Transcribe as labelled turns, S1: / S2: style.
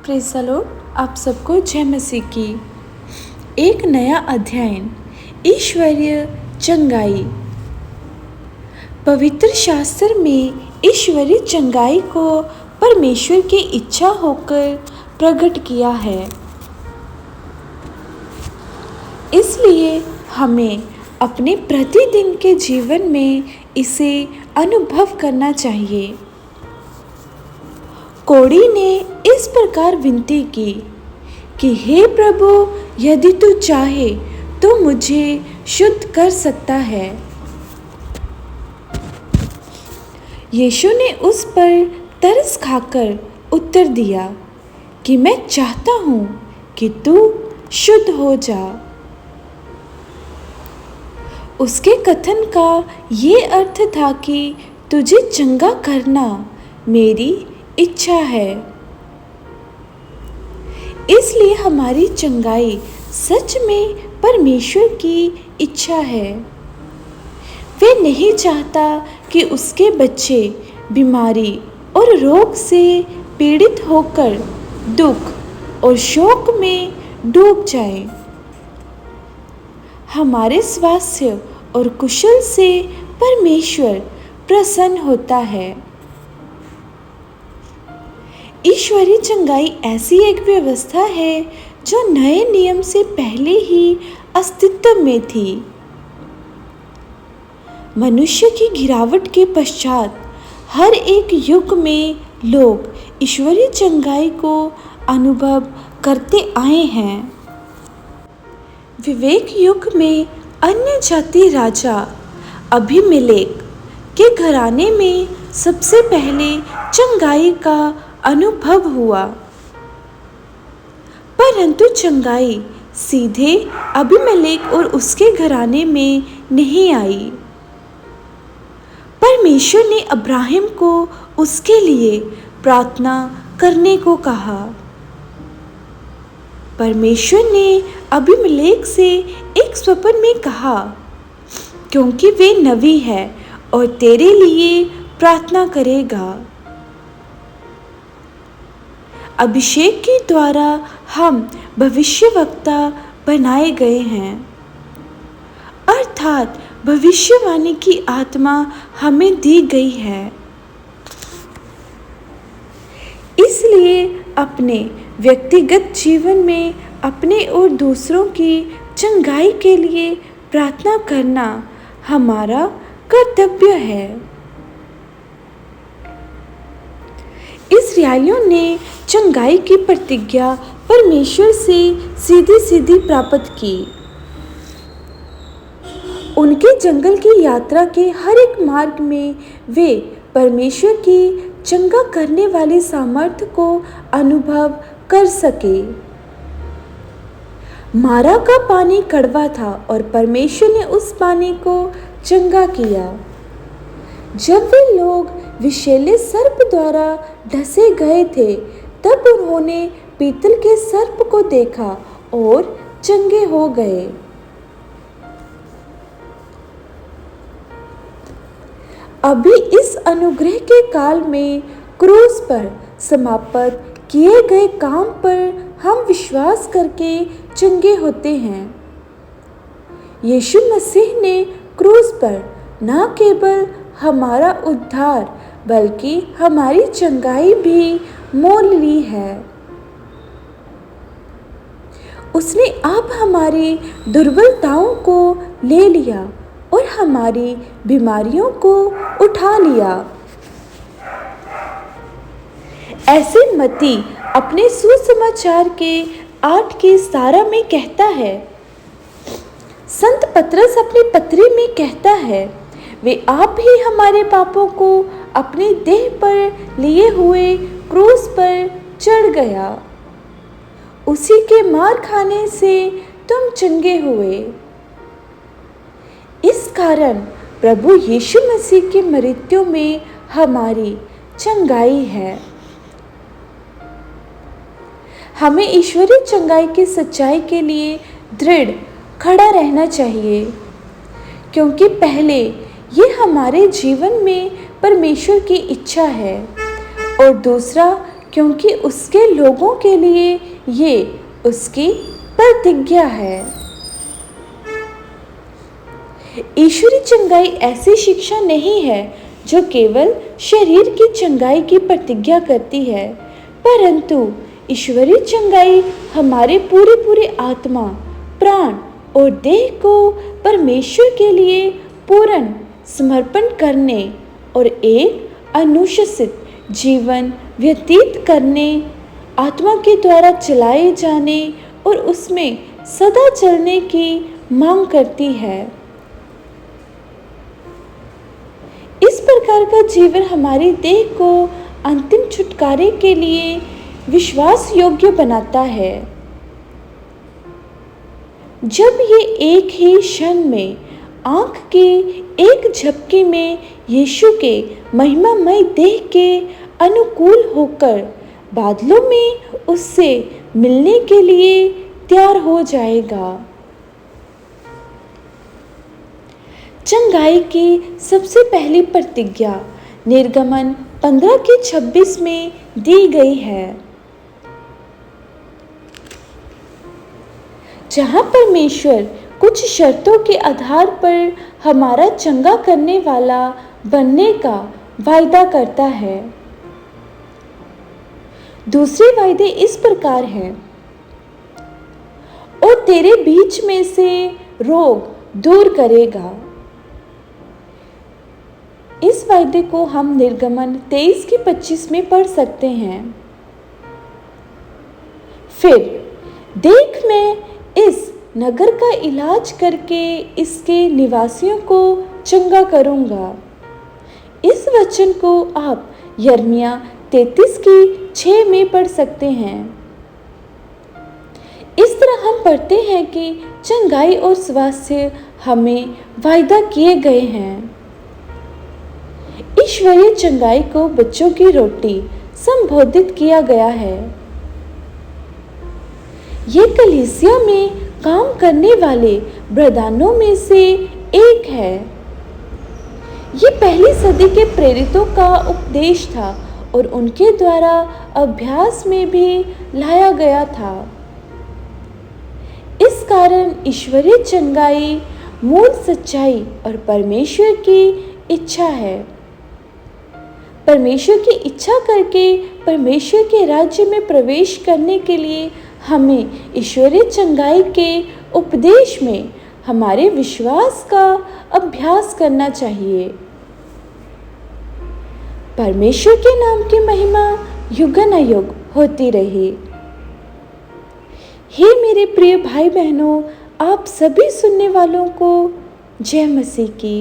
S1: Praise the Lord. आप सबको जय मसीह की। एक नया अध्ययन, ईश्वरीय चंगाई। पवित्र शास्त्र में ईश्वरीय चंगाई को परमेश्वर की इच्छा होकर प्रकट किया है। इसलिए हमें अपने प्रतिदिन के जीवन में इसे अनुभव करना चाहिए। कोढ़ी ने इस प्रकार विनती की कि हे प्रभु, यदि तू चाहे तो मुझे शुद्ध कर सकता है। यीशु ने उस पर तरस खाकर उत्तर दिया कि मैं चाहता हूँ कि तू शुद्ध हो जा। उसके कथन का ये अर्थ था कि तुझे चंगा करना मेरी इच्छा है। इसलिए हमारी चंगाई सच में परमेश्वर की इच्छा है। वे नहीं चाहता कि उसके बच्चे बीमारी और रोग से पीड़ित होकर दुख और शोक में डूब जाएं। हमारे स्वास्थ्य और कुशल से परमेश्वर प्रसन्न होता है। ईश्वरीय चंगाई ऐसी एक व्यवस्था है जो नए नियम से पहले ही अस्तित्व में थी। मनुष्य की गिरावट के पश्चात हर एक युग में लोग ईश्वरीय चंगाई को अनुभव करते आए हैं। विवेक युग में अन्य जाति राजा अबीमेलेक के घराने में सबसे पहले चंगाई का अनुभव हुआ, परंतु चंगाई सीधे अबीमेलेक और उसके घराने में नहीं आई। परमेश्वर ने अब्राहम को उसके लिए प्रार्थना करने को कहा। परमेश्वर ने अबीमेलेक से एक स्वप्न में कहा, क्योंकि वे नबी है और तेरे लिए प्रार्थना करेगा। अभिषेक के द्वारा हम भविष्यवक्ता बनाए गए हैं, अर्थात भविष्यवाणी की आत्मा हमें दी गई है। इसलिए अपने व्यक्तिगत जीवन में अपने और दूसरों की चंगाई के लिए प्रार्थना करना हमारा कर्तव्य है। इस्राएलियों ने चंगाई की प्रतिज्ञा परमेश्वर से सीधी सीधी प्राप्त की। उनके जंगल की यात्रा के हर एक मार्ग में वे परमेश्वर की चंगा करने वाली सामर्थ्य को अनुभव कर सके। मारा का पानी कड़वा था और परमेश्वर ने उस पानी को चंगा किया। जब वे लोग विषैले सर्प द्वारा डसे गए थे, तब उन्होंने पीतल के सर्प को देखा और चंगे हो गए। अभी इस अनुग्रह के काल में क्रूस पर समाप्त किए गए काम पर हम विश्वास करके चंगे होते हैं। यीशु मसीह ने क्रूस पर न केवल हमारा उद्धार बल्कि हमारी चंगाई भी मोल ली है। उसने अब हमारी दुर्बलताओं को ले लिया और हमारी बीमारियों को उठा लिया। ऐसे मत्ती अपने सुसमाचार के 8:17 में कहता है। संत पतरस अपनी पत्री में कहता है, वे आप ही हमारे पापों को अपने देह पर लिए हुए क्रूस पर चढ़ गया। उसी के मार खाने से तुम चंगे हुए। इस कारण प्रभु यीशु मसीह की मृत्यु में हमारी चंगाई है। हमें ईश्वरीय चंगाई की सच्चाई के लिए दृढ़ खड़ा रहना चाहिए, क्योंकि पहले ये हमारे जीवन में परमेश्वर की इच्छा है, और दूसरा क्योंकि उसके लोगों के लिए ये उसकी प्रतिज्ञा है। ईश्वरी चंगाई ऐसी शिक्षा नहीं है जो केवल शरीर की चंगाई की प्रतिज्ञा करती है, परंतु ईश्वरी चंगाई हमारे पूरे आत्मा, प्राण और देह को परमेश्वर के लिए पूर्ण समर्पण करने और एक अनुशासित जीवन व्यतीत करने, आत्मा के द्वारा चलाए जाने और उसमें सदा चलने की मांग करती है। इस प्रकार का जीवन हमारी देह को अंतिम छुटकारे के लिए विश्वास योग्य बनाता है। जब ये एक ही क्षण में, आंख के एक झपकी में यीशु के महिमामय देह के अनुकूल होकर बादलों में उससे मिलने के लिए तैयार हो जाएगा। चंगाई की सबसे पहली प्रतिज्ञा निर्गमन 15:26 में दी गई है, जहां परमेश्वर कुछ शर्तों के आधार पर हमारा चंगा करने वाला बनने का वायदा करता है। दूसरे वायदे इस प्रकार हैं, और तेरे बीच में से रोग दूर करेगा। इस वायदे को हम निर्गमन 23:25 में पढ़ सकते हैं। फिर देख, मैं इस नगर का इलाज करके इसके निवासियों को चंगा करूंगा। इस वचन को आप यिर्मयाह 33:6 में पढ़ सकते हैं। इस तरह हम पढ़ते हैं कि चंगाई और स्वास्थ्य हमें वायदा किए गए हैं। ईश्वरीय चंगाई को बच्चों की रोटी संबोधित किया गया है। ये कलीसिया में काम करने वाले प्रधानों में से एक है। ये पहली सदी के प्रेरितों का उपदेश था और उनके द्वारा अभ्यास में भी लाया गया था। इस कारण ईश्वरीय चंगाई मूल सच्चाई और परमेश्वर की इच्छा है। परमेश्वर की इच्छा करके परमेश्वर के राज्य में प्रवेश करने के लिए हमें ईश्वरीय चंगाई के उपदेश में हमारे विश्वास का अभ्यास करना चाहिए। परमेश्वर के नाम की महिमा युगानुयुग होती रहे। हे मेरे प्रिय भाई बहनों, आप सभी सुनने वालों को जय मसीह की।